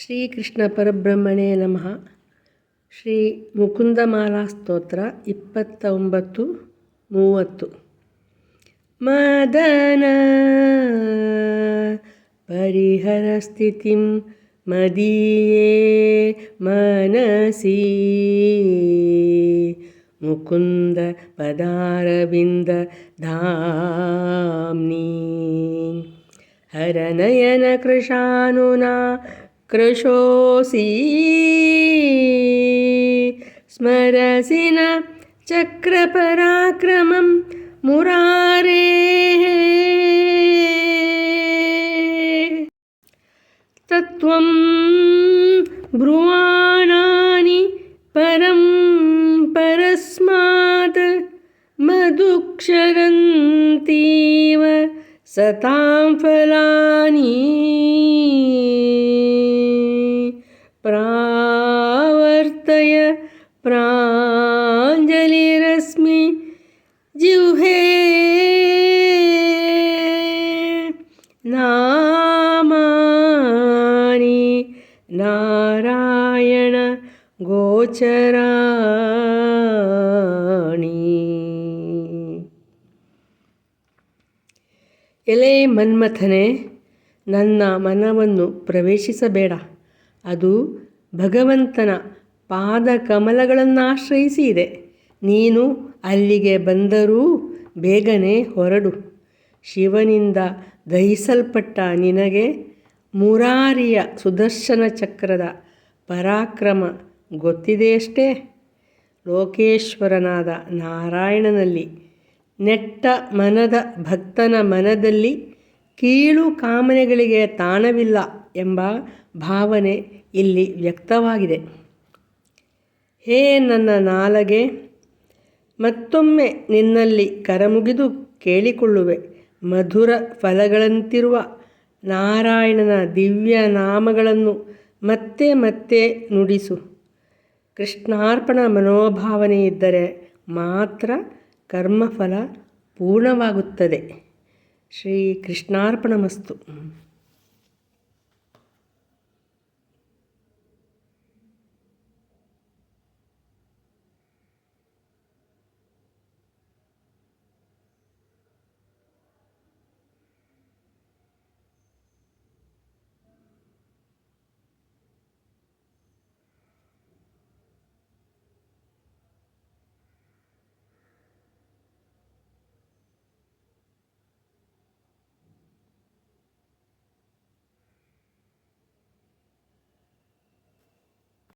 ಶ್ರೀ ಕೃಷ್ಣ ಪರಬ್ರಹ್ಮಣೇ ನಮಃ. ಶ್ರೀ ಮುಕುಂದಮಾಲಾ ಸ್ತೋತ್ರ 29:30. ಮದನ ಪರಿಹರ ಸ್ಥಿತಿಂ ಮದೀಯೇ ಮನಸಿ ಮುಕುಂದ ಪದಾರವಿಂದ ಧಾಮ್ನಿ ಹರನಯನ ಕೃಶಾನುನಾ ಕೃಶೋಸಿ ಸ್ಮರಸಿನ ಚಕ್ರಪರಾಕ್ರಮಂ ಮುರಾರೇಃ ತತ್ವಂ ಬ್ರುವಾಣಾನಿ ಪರಂ ಪರಸ್ಮಾತ್ ಮಧುಕ್ಷರಂತೀವ ಸತಾಂ ಫಲಾನಿ ಪ್ರಾವರ್ತಯ ಪ್ರಾಂಜಲಿರಸ್ಮಿ ಜಿಹ್ವೆ ನಾಮಾನಿ ನಾರಾಯಣ ಗೋಚರಾಣಿ. ಎಲೆ ಮನ್ಮಥನೇ, ನನ್ನ ಮನವನ್ನು ಪ್ರವೇಶಿಸಬೇಡ. ಅದು ಭಗವಂತನ ಪಾದಕಮಲಗಳನ್ನಾಶ್ರಯಿಸಿ ಇದೆ. ನೀನು ಅಲ್ಲಿಗೆ ಬಂದರೂ ಬೇಗನೆ ಹೊರಡು. ಶಿವನಿಂದ ದಹಿಸಲ್ಪಟ್ಟ ನಿನಗೆ ಮುರಾರಿಯ ಸುದರ್ಶನ ಚಕ್ರದ ಪರಾಕ್ರಮ ಗೊತ್ತಿದೆಯಷ್ಟೇ. ಲೋಕೇಶ್ವರನಾದ ನಾರಾಯಣನಲ್ಲಿ ನೆಟ್ಟ ಮನದ ಭಕ್ತನ ಮನದಲ್ಲಿ ಕೀಳು ಕಾಮನೆಗಳಿಗೆ ತಾಣವಿಲ್ಲ ಎಂಬ ಭಾವನೆ ಇಲ್ಲಿ ವ್ಯಕ್ತವಾಗಿದೆ. ಹೇ ನನ್ನ ನಾಲಗೆ, ಮತ್ತೊಮ್ಮೆ ನಿನ್ನಲ್ಲಿ ಕರಮುಗಿದು ಕೇಳಿಕೊಳ್ಳುವೆ. ಮಧುರ ಫಲಗಳಂತಿರುವ ನಾರಾಯಣನ ದಿವ್ಯ ನಾಮಗಳನ್ನು ಮತ್ತೆ ಮತ್ತೆ ನುಡಿಸು. ಕೃಷ್ಣಾರ್ಪಣ ಮನೋಭಾವನೆ ಇದ್ದರೆ ಮಾತ್ರ ಕರ್ಮಫಲ ಪೂರ್ಣವಾಗುತ್ತದೆ. ಶ್ರೀ ಕೃಷ್ಣಾರ್ಪಣಮಸ್ತು.